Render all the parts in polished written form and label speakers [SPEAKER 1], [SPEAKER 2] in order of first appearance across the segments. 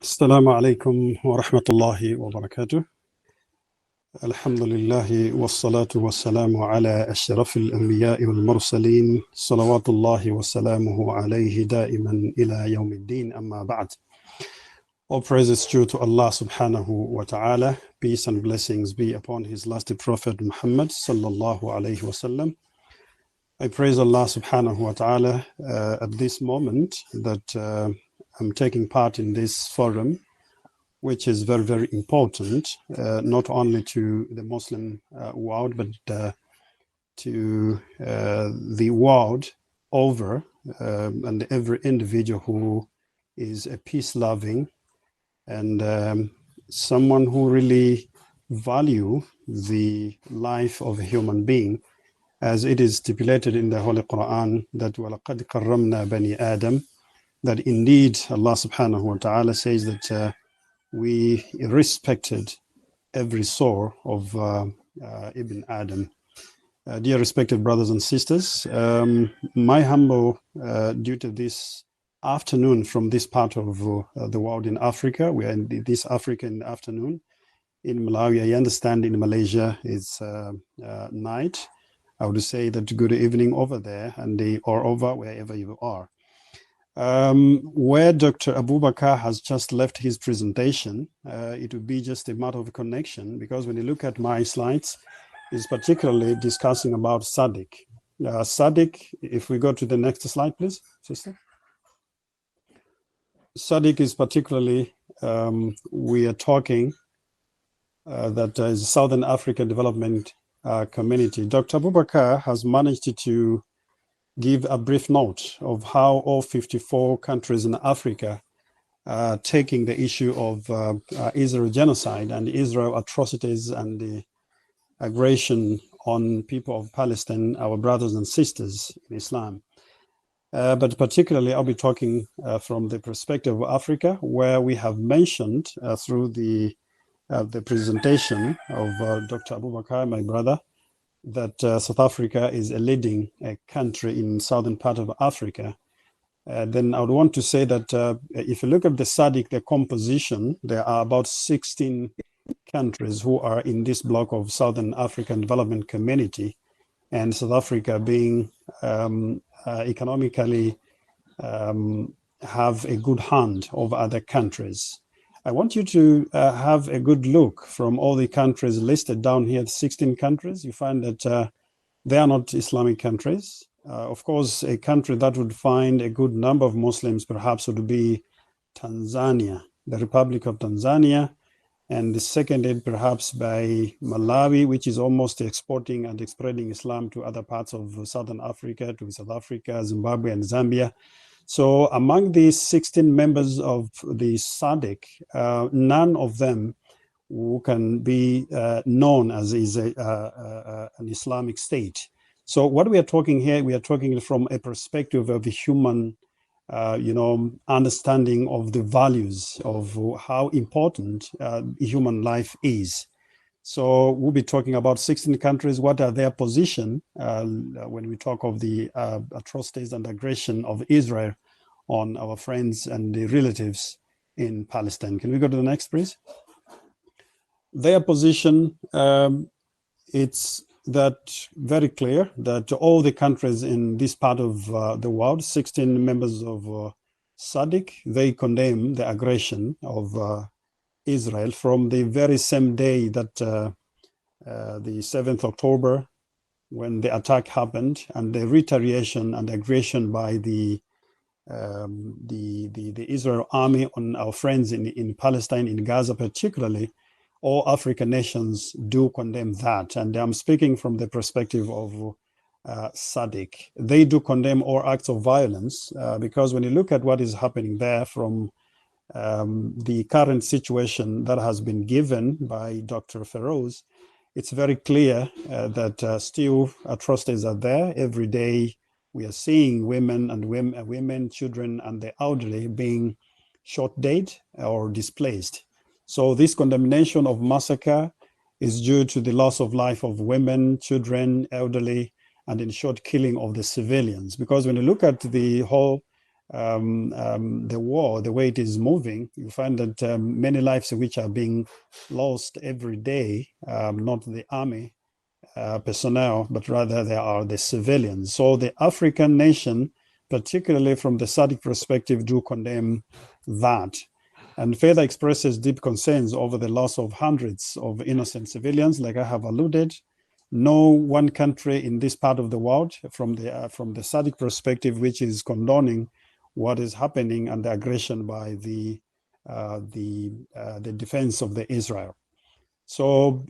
[SPEAKER 1] السلام عليكم ورحمة الله وبركاته. الحمد لله والصلاة والسلام على أشرف الأنبياء والمرسلين صلوات الله وسلامه عليه دائما إلى يوم الدين أما بعد. All praises due to Allah subhanahu wa ta'ala. Peace and blessings be upon his last prophet Muhammad sallallahu alayhi wasallam. I praise Allah subhanahu wa ta'ala at this moment that I'm taking part in this forum, which is very, very important, not only to the Muslim world, but to the world over, and every individual who is a peace-loving and someone who really value the life of a human being, as it is stipulated in the Holy Quran that وَلَقَدْ كَرَّمْنَا بَنِي آدَمَ, that indeed Allah subhanahu wa ta'ala says that we respected every soul of Ibn Adam. Dear respected brothers and sisters, my humble duty this afternoon from this part of the world in Africa, we are in this African afternoon. In Malawi, I understand in Malaysia it's night. I would say that good evening over there or over wherever you are. Where Dr. Abu-Bakr has just left his presentation, it would be just a matter of connection, because when you look at my slides, it's particularly discussing about SADC. SADC, if we go to the next slide, please, sister. SADC is particularly, we are talking that is Southern African Development Community. Dr. Abu-Bakr has managed to give a brief note of how all 54 countries in Africa are taking the issue of Israel genocide and Israel atrocities and the aggression on people of Palestine, our brothers and sisters in Islam. But particularly, I'll be talking from the perspective of Africa, where we have mentioned through the presentation of Dr. Abu-Bakr, my brother, that South Africa is a leading country in southern part of Africa. Then I would want to say that if you look at the SADC, the composition, there are about 16 countries who are in this block of Southern African Development Community, and South Africa being economically have a good hand over other countries. I want you to have a good look from all the countries listed down here, 16 countries. You find that they are not Islamic countries. Of course, a country that would find a good number of Muslims perhaps would be Tanzania, the Republic of Tanzania, and seconded perhaps by Malawi, which is almost exporting and spreading Islam to other parts of Southern Africa, to South Africa, Zimbabwe, and Zambia. So among these 16 members of the SADC, none of them who can be known as an Islamic state. So what we are talking here, we are talking from a perspective of the human, understanding of the values of how important human life is. So we'll be talking about 16 countries. What are their position when we talk of the atrocities and aggression of Israel on our friends and the relatives in Palestine? Can we go to the next, please? Their position, it's that very clear that all the countries in this part of the world, 16 members of SADC, they condemn the aggression of Israel from the very same day that the 7th October, when the attack happened, and the retaliation and aggression by the Israel army on our friends in Palestine, in Gaza particularly. All African nations do condemn that, and I'm speaking from the perspective of SADC. They do condemn all acts of violence because when you look at what is happening there from the current situation that has been given by Dr. Ferooze, it's very clear that still atrocities are there. Every day we are seeing women, children, and the elderly being shot dead or displaced. So this condemnation of massacre is due to the loss of life of women, children, elderly, and in short, killing of the civilians. Because when you look at the whole the war, the way it is moving, you find that many lives which are being lost every day, not the army personnel, but rather they are the civilians. So the African nation, particularly from the SADC perspective, do condemn that and further expresses deep concerns over the loss of hundreds of innocent civilians, like I have alluded. No one country in this part of the world, from the SADC perspective, which is condoning what is happening and the aggression by the defense of the Israel. So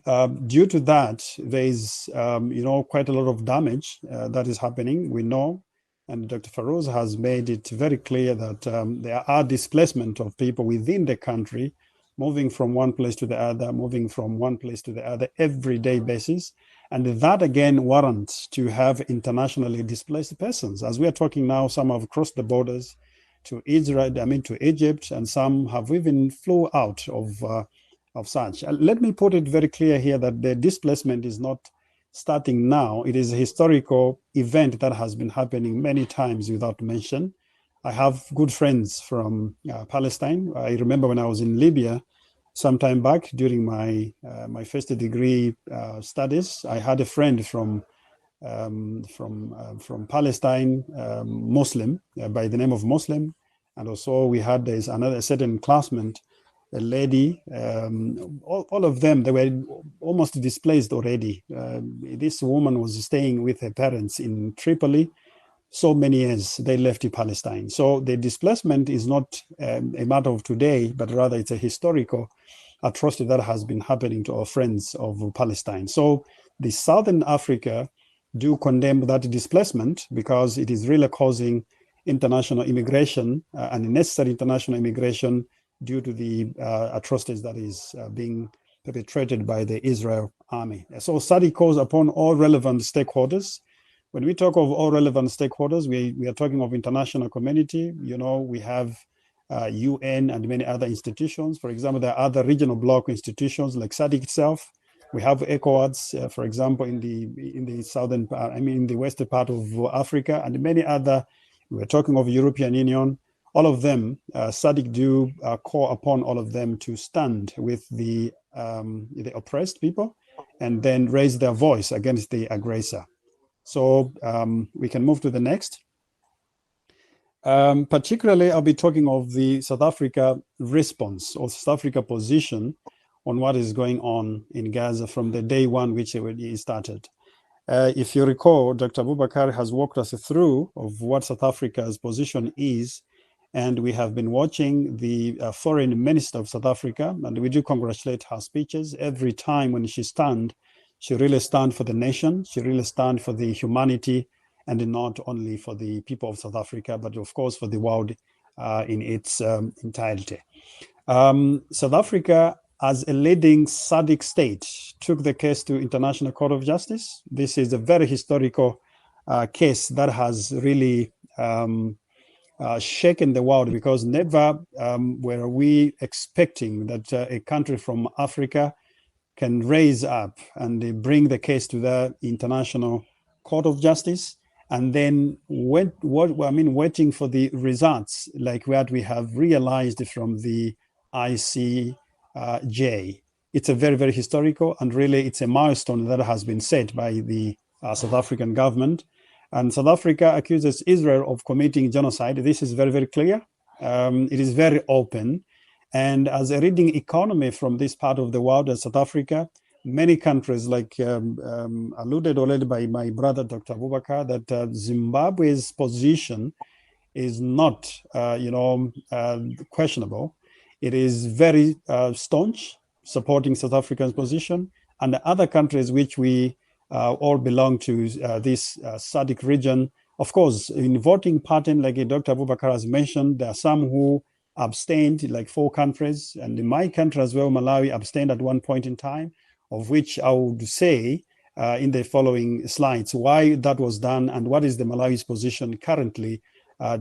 [SPEAKER 1] due to that, there is quite a lot of damage that is happening. We know, and Dr. Ferooze has made it very clear that there are displacement of people within the country, moving from one place to the other, moving from one place to the other, everyday basis. And that again warrants to have internationally displaced persons. As we are talking now, some have crossed the borders to Israel, to Egypt, and some have even flew out of such. Let me put it very clear here that the displacement is not starting now. It is a historical event that has been happening many times without mention. I have good friends from Palestine. I remember when I was in Libya some time back during my first degree studies, I had a friend from Palestine, Muslim, by the name of Muslim. And also we had another certain classmate, a lady, all of them, they were almost displaced already. This woman was staying with her parents in Tripoli. So many years they left Palestine. So the displacement is not a matter of today, but rather it's a historical atrocity that has been happening to our friends of Palestine. So the Southern Africa do condemn that displacement because it is really causing international immigration and necessary international immigration due to the atrocities that is being perpetrated by the Israel army. So SADC calls upon all relevant stakeholders. When we talk of all relevant stakeholders, we are talking of international community. We have UN and many other institutions. For example, there are other regional bloc institutions like SADC itself. We have ECOWAS, for example, in the southern part, in the western part of Africa, and many other. We're talking of European Union. All of them, SADC do call upon all of them to stand with the oppressed people and then raise their voice against the aggressor. So we can move to the next. Particularly, I'll be talking of the South Africa response or South Africa position on what is going on in Gaza from the day one which it started. If you recall, Dr. Abubakar has walked us through of what South Africa's position is, and we have been watching the foreign minister of South Africa, and we do congratulate her speeches. Every time when she stands, she really stands for the nation, she really stands for the humanity, and not only for the people of South Africa, but of course for the world in its entirety. South Africa, as a leading SADC state, took the case to International Court of Justice. This is a very historical case that has really shaken the world, because never were we expecting that a country from Africa can raise up and bring the case to the International Court of Justice, and then waiting for the results, like what we have realized from the ICJ. It's a very, very historical, and really it's a milestone that has been set by the South African government. And South Africa accuses Israel of committing genocide. This is very, very clear. It is very open. And as a leading economy from this part of the world, as South Africa, many countries, like alluded already by my brother, Dr. Abubakar, that Zimbabwe's position is not, questionable. It is very staunch, supporting South Africa's position, and the other countries which we all belong to this SADC region. Of course, in voting pattern, like Dr. Abubakar has mentioned, there are some who abstained, like 4 countries, and in my country as well, Malawi abstained at one point in time, of which I would say in the following slides why that was done and what is the Malawi's position currently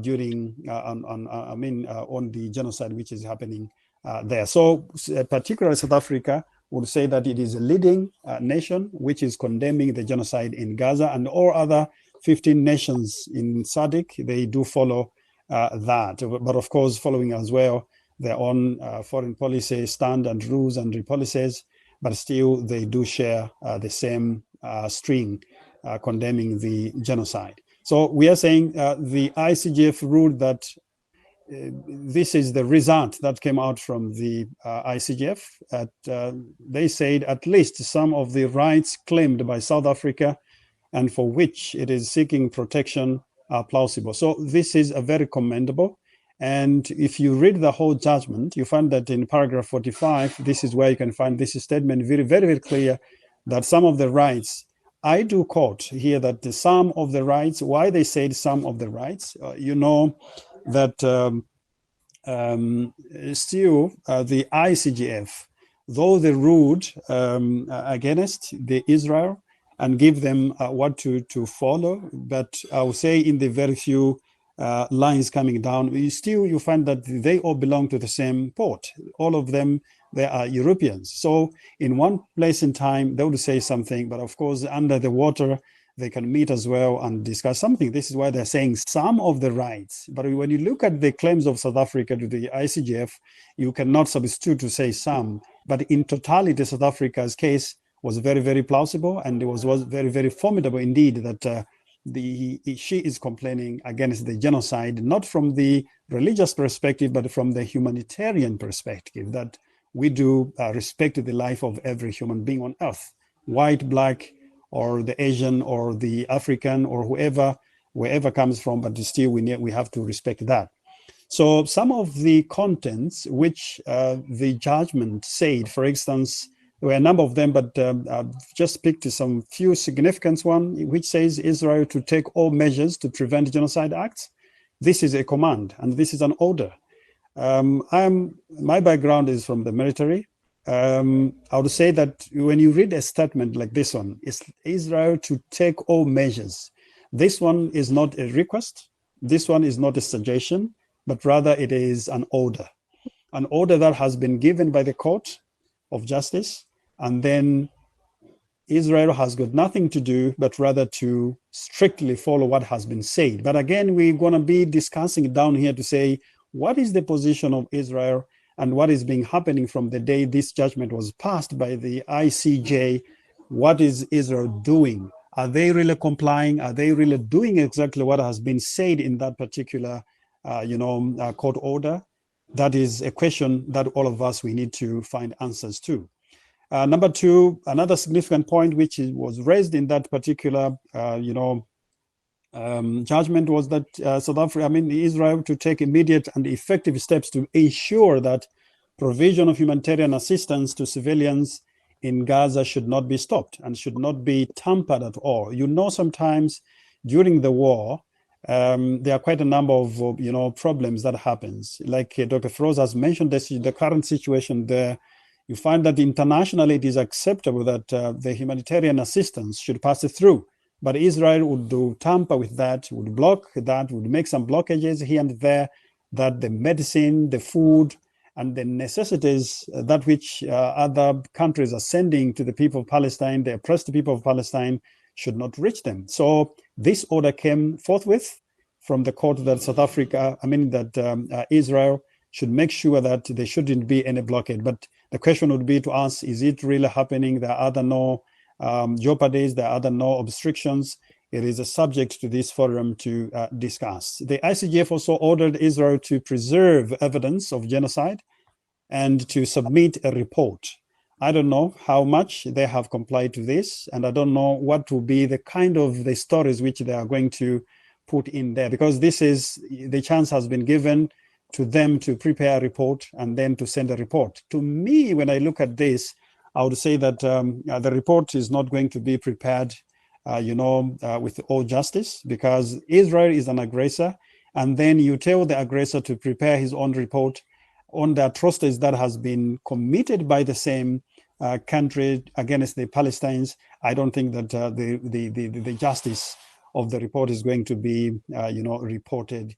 [SPEAKER 1] during on the genocide which is happening there. So particularly South Africa would say that it is a leading nation which is condemning the genocide in Gaza, and all other 15 nations in SADC, they do follow that. But of course, following as well their own foreign policy stand and rules and policies, but still they do share the same string condemning the genocide. So we are saying the ICJF ruled that this is the result that came out from the ICJF. They said at least some of the rights claimed by South Africa and for which it is seeking protection are plausible. So this is a very commendable. And if you read the whole judgment, you find that in paragraph 45, this is where you can find this statement very, very, very clear that some of the rights, I do quote here that some of the rights, why they said some of the rights, you know, that still the ICJF, though they ruled against the Israel and give them what to follow, but I would say in the very few lines coming down, you find that they all belong to the same port. All of them, they are Europeans. So in one place in time, they would say something, but of course, under the water, they can meet as well and discuss something. This is why they're saying some of the rights. But when you look at the claims of South Africa to the ICJF, you cannot substitute to say some. But in totality, South Africa's case was very, very plausible, and it was very, very formidable indeed that she is complaining against the genocide, not from the religious perspective, but from the humanitarian perspective, that we do respect the life of every human being on earth, white, black, or the Asian, or the African, or wherever comes from, but still we have to respect that. So some of the contents which the judgment said, for instance, there were a number of them, but I've just picked some few significant ones, which says Israel to take all measures to prevent genocide acts. This is a command, and this is an order. My background is from the military. I would say that when you read a statement like this one, it's Israel to take all measures. This one is not a request. This one is not a suggestion, but rather it is an order that has been given by the court of justice. And then Israel has got nothing to do, but rather to strictly follow what has been said. But again, we're going to be discussing down here to say, what is the position of Israel and what is being happening from the day this judgment was passed by the ICJ? What is Israel doing? Are they really complying? Are they really doing exactly what has been said in that particular, court order? That is a question that all of us, we need to find answers to. Number two, another significant point which was raised in that particular, judgment was that Israel to take immediate and effective steps to ensure that provision of humanitarian assistance to civilians in Gaza should not be stopped and should not be tampered at all. You know, sometimes during the war, there are quite a number of problems that happens. Like Dr. Ferooze has mentioned, the current situation there. You find that internationally it is acceptable that the humanitarian assistance should pass through. But Israel would do tamper with that, would block that, would make some blockages here and there, that the medicine, the food, and the necessities that which other countries are sending to the people of Palestine, the oppressed people of Palestine, should not reach them. So this order came forthwith from the court that Israel should make sure that there shouldn't be any blockade. But the question would be to ask, is it really happening? There are no jeopardies, there are no obstructions. It is a subject to this forum to discuss. The ICJF also ordered Israel to preserve evidence of genocide and to submit a report. I don't know how much they have complied to this, and I don't know what will be the kind of the stories which they are going to put in there, because this is the chance has been given to them to prepare a report and then to send a report. To me, when I look at this, I would say that the report is not going to be prepared, with all justice, because Israel is an aggressor, and then you tell the aggressor to prepare his own report on the atrocities that has been committed by the same country against the Palestinians. I don't think that the justice of the report is going to be, reported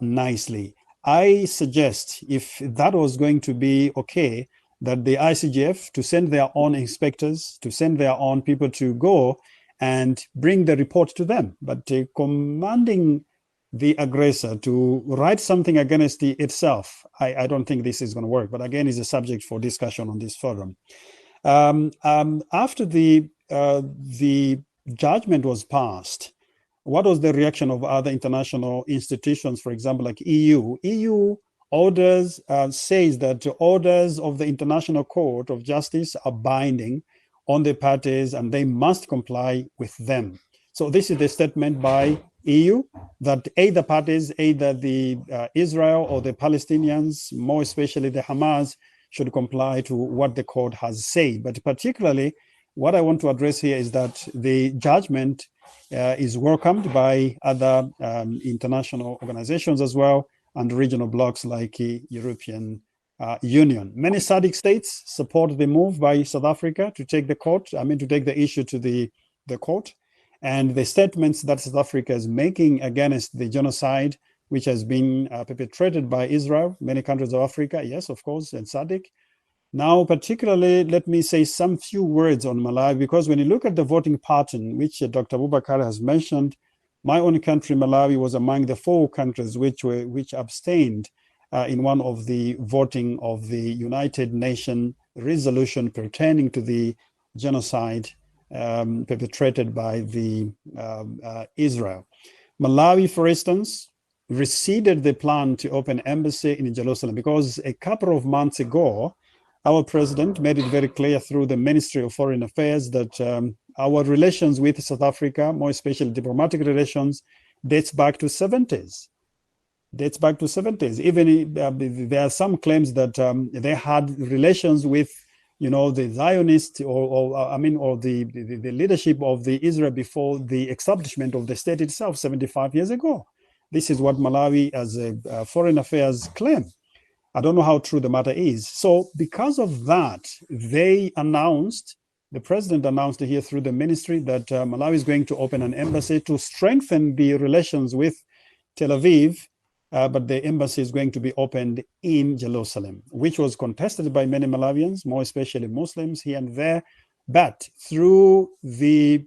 [SPEAKER 1] nicely. I suggest, if that was going to be okay, that the ICJF to send their own inspectors, to send their own people to go and bring the report to them. But commanding the aggressor to write something against itself, I don't think this is going to work. But again, it's a subject for discussion on this forum. After the judgment was passed, what was the reaction of other international institutions, for example, like EU? EU orders says that the orders of the International Court of Justice are binding on the parties and they must comply with them. So this is the statement by EU that either parties, either the Israel or the Palestinians, more especially the Hamas, should comply to what the court has said. But particularly, what I want to address here is that the judgment is welcomed by other international organizations as well, and regional blocs like the European Union. Many SADC states support the move by South Africa to take the issue to the court. And the statements that South Africa is making against the genocide, which has been perpetrated by Israel, many countries of Africa, yes, of course, and SADC. Now, particularly, let me say some few words on Malawi, because when you look at the voting pattern, which Dr. Abubakar has mentioned, my own country, Malawi, was among the 4 countries which abstained in one of the voting of the United Nations resolution pertaining to the genocide perpetrated by the Israel. Malawi, for instance, receded the plan to open embassy in Jerusalem because a couple of months ago, our president made it very clear through the Ministry of Foreign Affairs that our relations with South Africa, more especially diplomatic relations, dates back to 70s. Even there are some claims that they had relations with, the Zionists or the leadership of the Israel before the establishment of the state itself 75 years ago. This is what Malawi as a foreign affairs claim. I don't know how true the matter is. So because of that, the president announced here through the ministry that Malawi is going to open an embassy to strengthen the relations with Tel Aviv, but the embassy is going to be opened in Jerusalem, which was contested by many Malawians, more especially Muslims here and there. But through the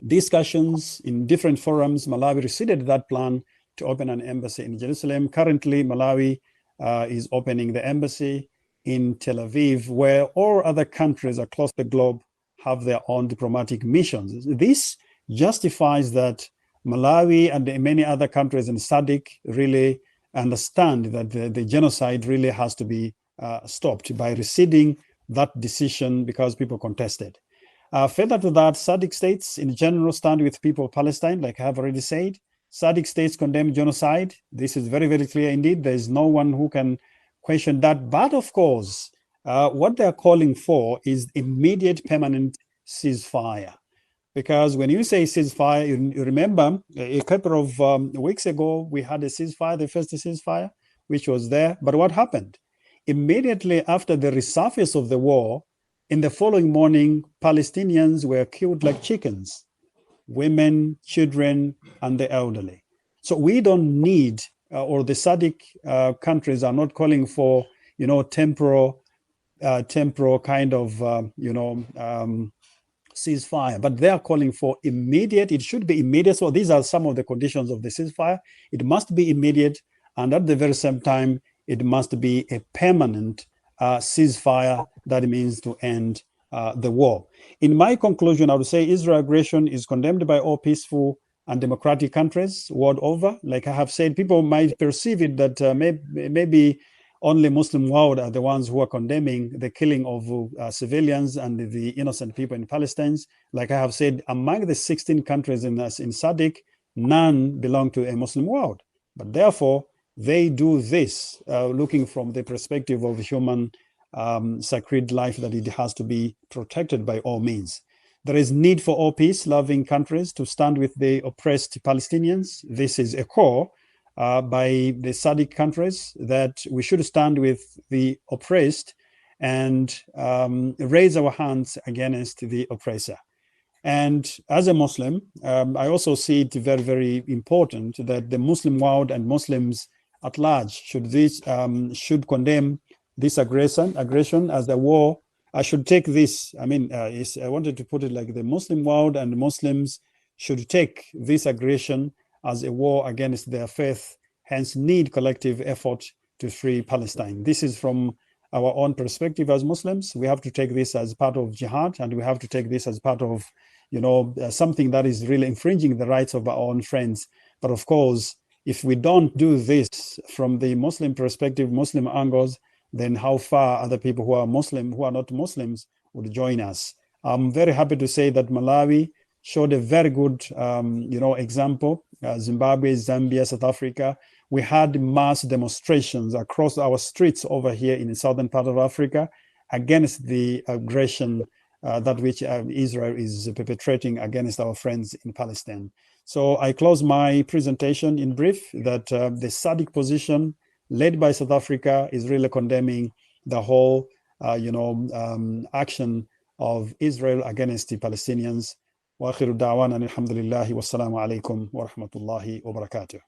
[SPEAKER 1] discussions in different forums, Malawi receded that plan to open an embassy in Jerusalem. Currently, Malawi is opening the embassy in Tel Aviv, where all other countries across the globe have their own diplomatic missions. This justifies that Malawi and many other countries in SADC really understand that the genocide really has to be stopped by receding that decision because people contested. Further to that, SADC states in general stand with people of Palestine, like I have already said. SADC states condemn genocide. This is very, very clear indeed. There is no one who can question that. But of course, what they're calling for is immediate permanent ceasefire. Because when you say ceasefire, you remember a couple of weeks ago, we had a ceasefire, the first ceasefire, which was there. But what happened? Immediately after the resurface of the war, in the following morning, Palestinians were killed like chickens. Women, children, and the elderly. So we don't need, or the SADC countries are not calling for, temporal kind of, ceasefire, but they are calling for immediate. It should be immediate. So these are some of the conditions of the ceasefire. It must be immediate, and at the very same time, it must be a permanent ceasefire. That means to end the war. In my conclusion, I would say Israel aggression is condemned by all peaceful and democratic countries world over. Like I have said, people might perceive it that maybe only Muslim world are the ones who are condemning the killing of civilians and the innocent people in Palestine. Like I have said, among the 16 countries in SADC, none belong to a Muslim world. But therefore, they do this looking from the perspective of human sacred life, that it has to be protected by all means. There is need for all peace-loving countries to stand with the oppressed Palestinians. This is a call by the SADC countries that we should stand with the oppressed and raise our hands against the oppressor. And as a Muslim, I also see it very, very important that the Muslim world and Muslims at large should condemn this aggression as a war. I should take this, I wanted to put it like the Muslim world and Muslims should take this aggression as a war against their faith, hence need collective effort to free Palestine. This is from our own perspective as Muslims. We have to take this as part of jihad, and we have to take this as part of, something that is really infringing the rights of our own friends. But of course, if we don't do this from the Muslim perspective, Muslim angles, then how far other people who are Muslim, who are not Muslims, would join us? I'm very happy to say that Malawi showed a very good, example. Zimbabwe, Zambia, South Africa. We had mass demonstrations across our streets over here in the southern part of Africa against the aggression that which Israel is perpetrating against our friends in Palestine. So I close my presentation in brief that the SADC position led by South Africa is really condemning the whole, action of Israel against the Palestinians. وآخر دعوانا الحمد لله والسلام عليكم ورحمة الله وبركاته.